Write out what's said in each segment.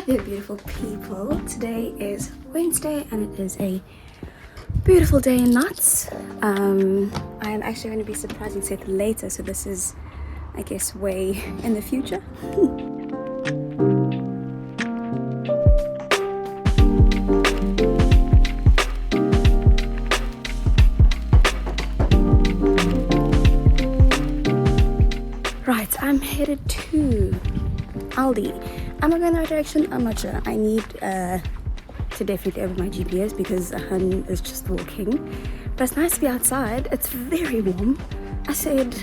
Hi there, beautiful people. Today is Wednesday and it is a beautiful day in Knots. I am actually going to be surprising Seth later, so this is, I guess, way in the future. Right, I'm headed to Aldi. Am I going the right direction? I'm not sure. I need to definitely open my GPS because AidShunn is just walking. But it's nice to be outside. It's very warm. I said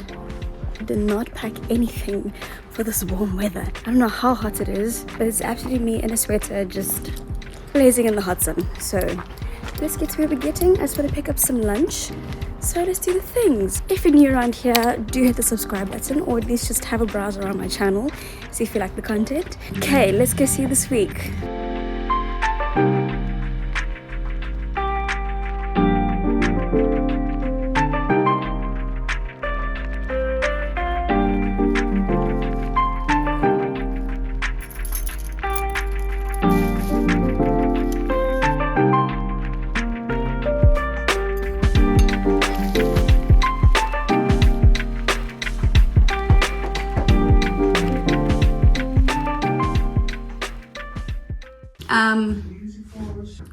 do not pack anything for this warm weather. I don't know how hot it is, but it's absolutely me in a sweater just blazing in the hot sun. So let's get to where we're getting. I just want to pick up some lunch. So let's do the things. If you're new around here, do hit the subscribe button or at least just have a browse around my channel, see if you like the content. Okay, let's go see this week.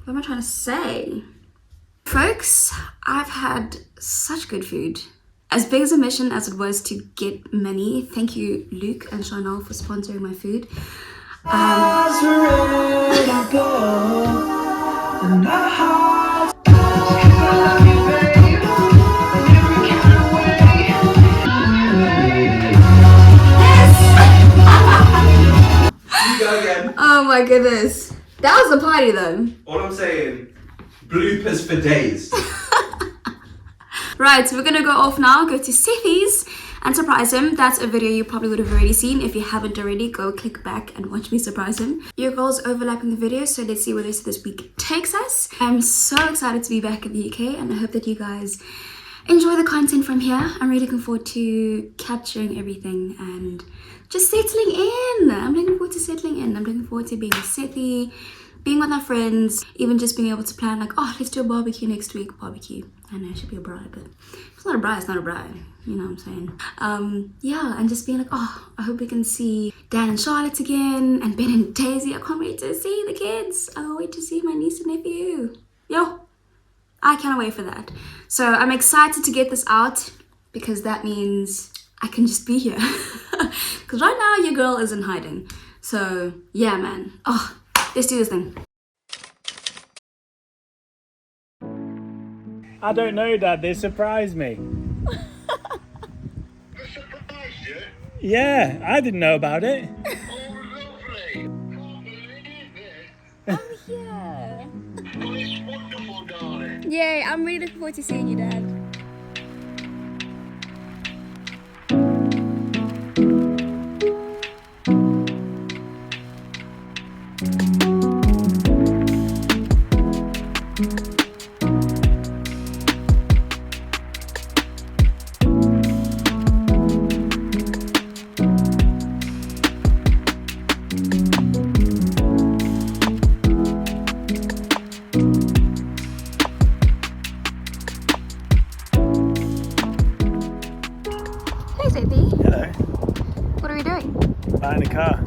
What am I trying to say? Folks, I've had such good food. As big as a mission as it was to get money, thank you Luke and Chanel for sponsoring my food. You go again. Oh my goodness. That was a party though. All I'm saying, bloopers for days. Right, so we're gonna go off now, go to Sethy's and surprise him. That's a video you probably would have already seen. If you haven't already, go click back and watch me surprise him. Your goals overlap in the video, so let's see where this week takes us. I'm so excited to be back in the UK and I hope that you guys enjoy the content from here. I'm really looking forward to capturing everything and just settling in. I'm looking forward to settling in. I'm looking forward to being with Sethy, being with our friends, even just being able to plan like, oh, let's do a barbecue next week. Barbecue. I know I should be a bride, but if it's not a bride, it's not a bride. You know what I'm saying? Yeah, and just being like, oh, I hope we can see Dan and Charlotte again and Ben and Daisy. I can't wait to see the kids. I can't wait to see my niece and nephew. Yo, I cannot wait for that. So I'm excited to get this out because that means I can just be here. Because right now your girl is in hiding. So yeah, man. Oh, let's do this thing. I don't know, Dad. They surprised me. They surprised you? Yeah, I didn't know about it. Oh, lovely. Can't believe it. Oh yeah. Well, it's wonderful, darling. Yay, I'm really looking forward to seeing you, Dad. Hey, Seth. Hello. What are we doing? Buying a car.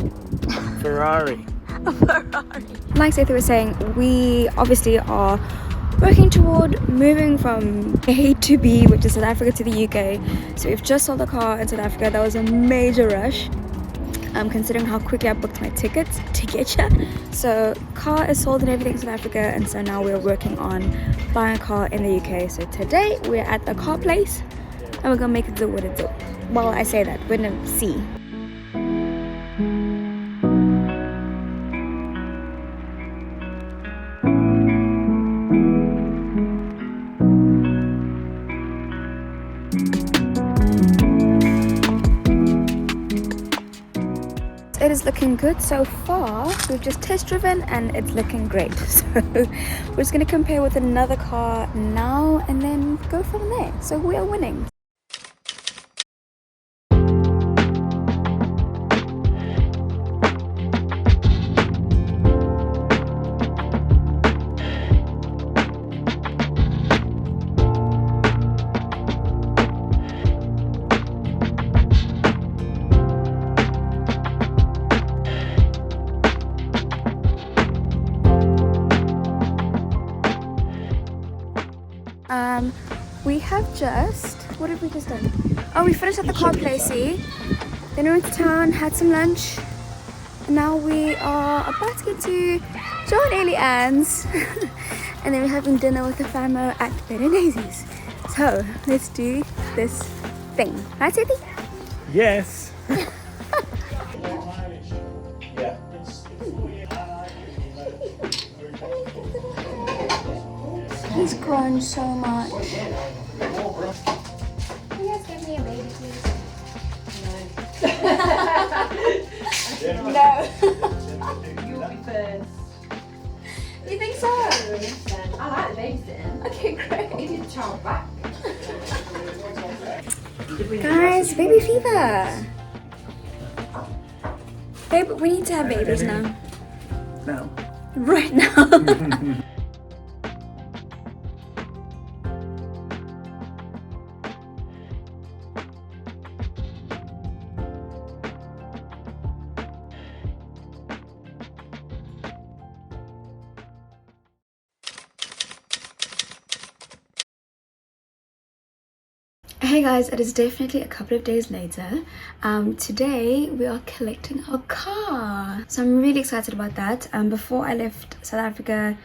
Ferrari. A Ferrari. Like Seth was saying, we obviously are working toward moving from A to B, which is South Africa to the UK. So we've just sold the car in South Africa. That was a major rush. Considering how quickly I booked my tickets to get here. So car is sold and everything in South Africa, and so now we're working on buying a car in the UK. So today we're at the car place and we're gonna make it do what it do. Well, I say that, we're gonna see. It is looking good so far. We've just test driven and it's looking great. So we're just going to compare with another car now and then go from there. So we are winning. We have just, what have we just done? Oh, we finished at the car placey, then we went to town, had some lunch, and now we are about to get to Joe and Ellie Ann's, and then we're having dinner with the famo at Ben and Daisy's. So, let's do this thing. Right, Sethy? Yes. He's grown so much. Can you guys give me a baby, please? No. You'll be first. You think so? 100%. I like the babysitting. Okay, great. Give your child back. Guys, baby fever. Babe, we need to have babies now. No. Right now. Hey guys, it is definitely a couple of days later. Today we are collecting our car, so I'm really excited about that. Before I left South Africa,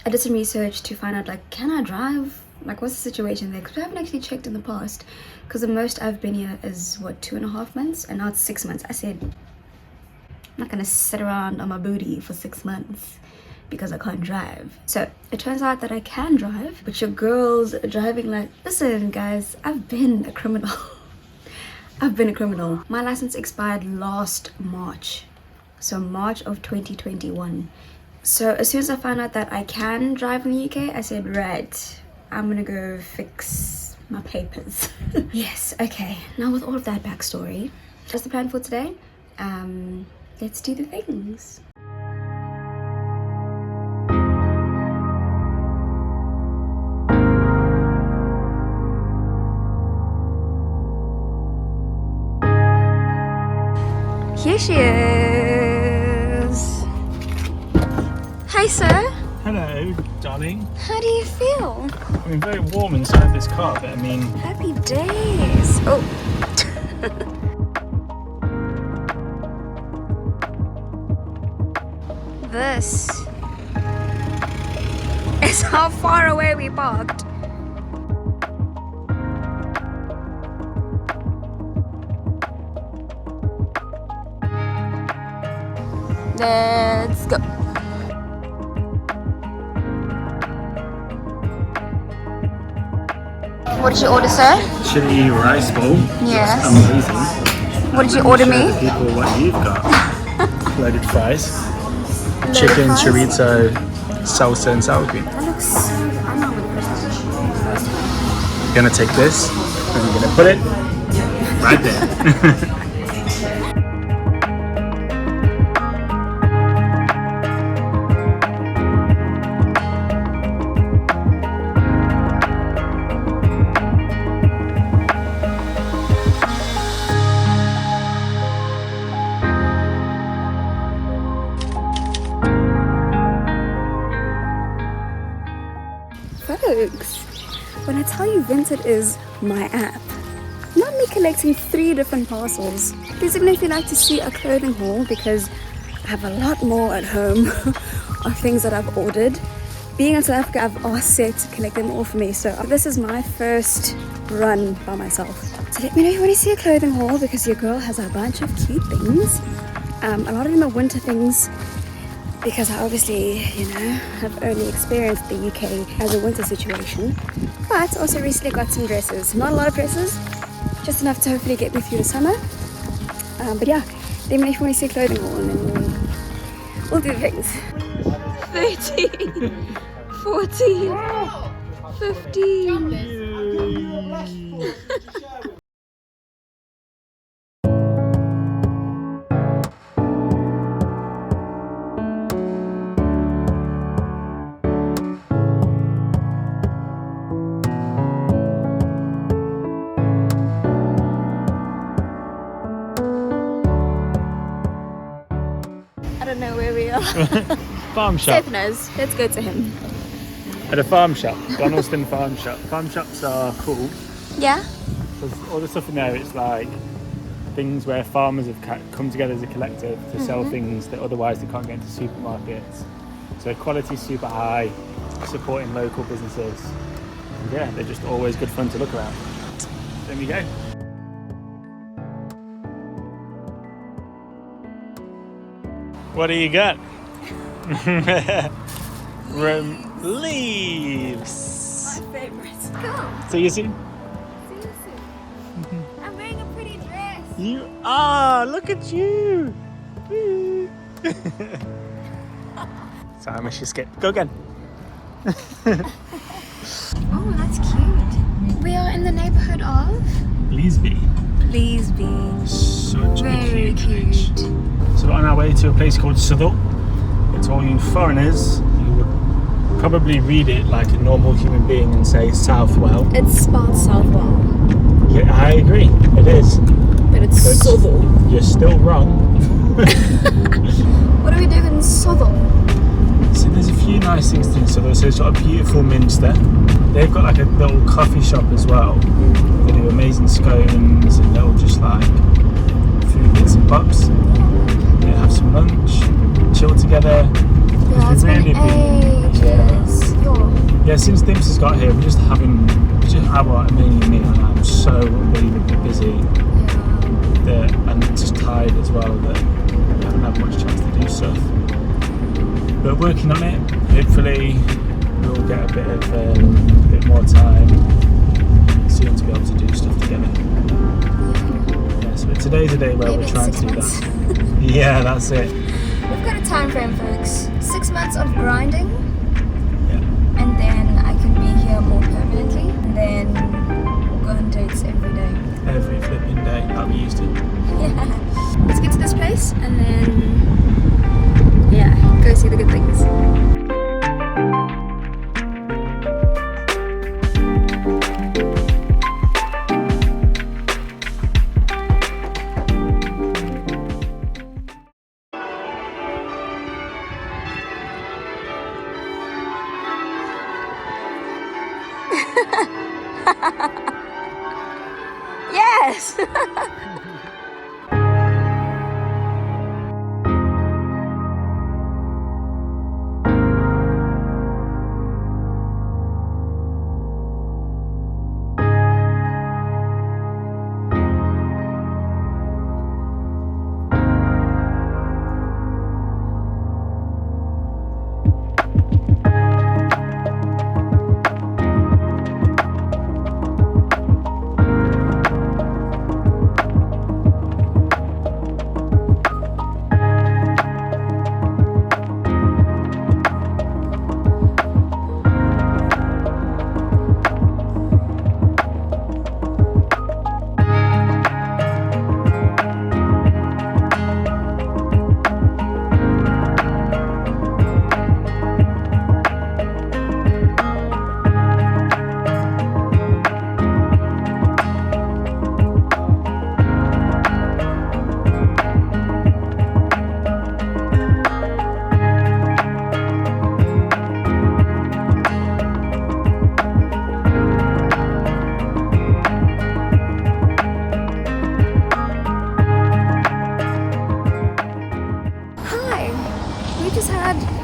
I did some research to find out, like, can I drive? Like, what's the situation there? Because we haven't actually checked in the past, because the most I've been here is what, 2.5 months, and now it's 6 months. I said I'm not gonna sit around on my booty for 6 months because I can't drive. So it turns out that I can drive, but your girl's driving like, listen guys, I've been a criminal. I've been a criminal. My license expired last March, so March of 2021. So as soon as I found out that I can drive in the UK, I said, right, I'm gonna go fix my papers. Yes, okay, now with all of that backstory, that's the plan for today. Let's do the things. Here she is. Hi, sir. Hello, darling. How do you feel? I mean, very warm inside this car, but I mean... Happy days. Oh. This is how far away we parked. Let's go. What did you order, sir? Chili rice bowl. Yes. Amazing. What did you order me? People, what you've got. Loaded fries. Loaded Chicken, fries? chorizo, salsa and sour cream. That looks so good. I'm not with You're gonna take this and you're gonna put it right there. Folks, when I tell you Vinted is my app, not me collecting 3 different parcels. Please let me know if you'd like to see a clothing haul, because I have a lot more at home of things that I've ordered. Being in South Africa, I've asked Seth to collect them all for me, so this is my first run by myself. So let me know if you want to see a clothing haul, because your girl has a bunch of cute things. A lot of them are winter things, because I obviously, you know, have only experienced the UK as a winter situation. But also recently got some dresses. Not a lot of dresses, just enough to hopefully get me through the summer. But yeah, let me know if you want to see a clothing haul, and then we'll do the things. 13, 14, 15. I don't know where we are. Farm shop. Seth knows. Let's go to him. At a farm shop, Donaldston farm shop. Farm shops are cool. Yeah. There's all the stuff in there, it's like things where farmers have come together as a collective to sell things that otherwise they can't get into supermarkets. So quality's super high, supporting local businesses. And yeah, they're just always good fun to look around. There we go. What do you got? Leaves. My favorite. Go. See you soon. See you soon. I'm wearing a pretty dress. You are. Look at you. Sorry, I missed your skip. Go again. Oh, that's cute. We are in the neighborhood of Bleasby. Bleasby. Such Very a cute village. cute. So we're on our way to a place called Southwell. To all you foreigners, you would probably read it like a normal human being and say Southwell. It's spelled Southwell, Yeah, I agree. It is. but it's But Southwell. You're still wrong. What are we doing in Southwell? So there's a few nice things to do. So it's got a beautiful minster. They've got like a little coffee shop as well. They do amazing scones and little just like food bits and bobs. They have some lunch, chill together. Yeah, it's been ages. Yeah, since Dimps has got here, we're just having mainly me, and I'm so unbelievably busy that, and just tired as well that we haven't had much chance to do stuff. But working on it, hopefully we'll get a bit more time soon to be able to do stuff together. Yeah, so today's a day where Maybe we're trying to do months. that. Yeah, that's it. We've got a time frame, folks. 6 months of grinding, Yeah. and then I can be here more permanently, and then go on dates every day. Every flipping day that we used to. Yeah. Let's get to this place, and then go see the good things. Yes!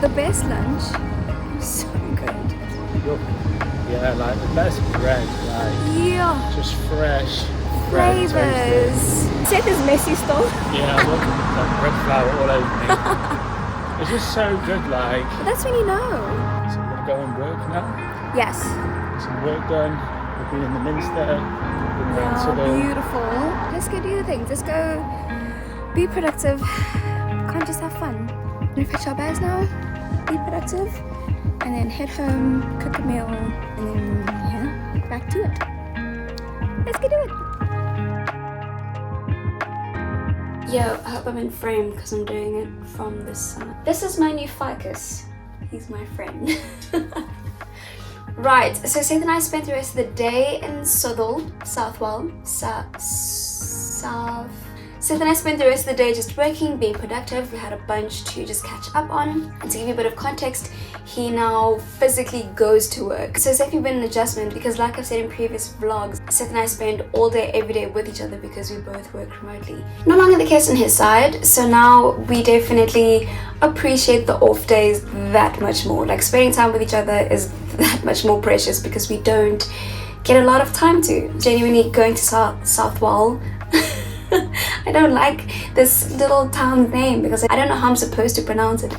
The best lunch. So good. Yeah, like the best bread, like Yeah. just fresh bread, Flavors. toasted. Seth is messy still. Yeah, I love like bread flour all over me. It's just so good, like. But that's when you know. So we're gonna go and work now. Yes. Get some work done. We've been in the Minster. We've been around Yeah, Southwell. beautiful. Let's go do the things. Let's go be productive. Can't just have fun. We'll fetch our bags now, be productive, and then head home, cook a meal, and then back to it. Let's go do it. Yo, I hope I'm in frame because I'm doing it from this side. This is my new ficus. He's my friend. Right, so Seth and I spent the rest of the day in Southwell. Seth and I spent the rest of the day just working, being productive. We had a bunch to just catch up on. And to give you a bit of context, he now physically goes to work. So it's definitely been an adjustment because, like I've said in previous vlogs, Seth and I spend all day every day with each other because we both work remotely. No longer the case on his side, so now we definitely appreciate the off days that much more. Like, spending time with each other is that much more precious because we don't get a lot of time to. Genuinely going to Southwell. I don't like this little town's name because I don't know how I'm supposed to pronounce it.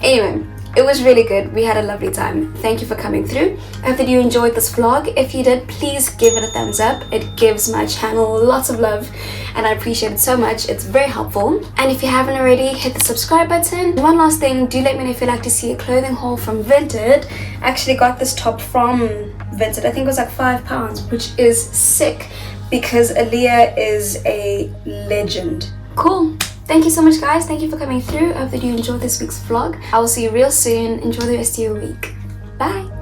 Anyway, it was really good. We had a lovely time. Thank you for coming through. I hope that you enjoyed this vlog. If you did, please give it a thumbs up. It gives my channel lots of love and I appreciate it so much. It's very helpful. And if you haven't already, hit the subscribe button. One last thing, do let me know if you'd like to see a clothing haul from Vinted. I actually got this top from Vinted. I think it was like £5, which is sick because Aaliyah is a legend. Cool. Thank you so much, guys. Thank you for coming through. I hope that you enjoyed this week's vlog. I will see you real soon. Enjoy the rest of your week. Bye.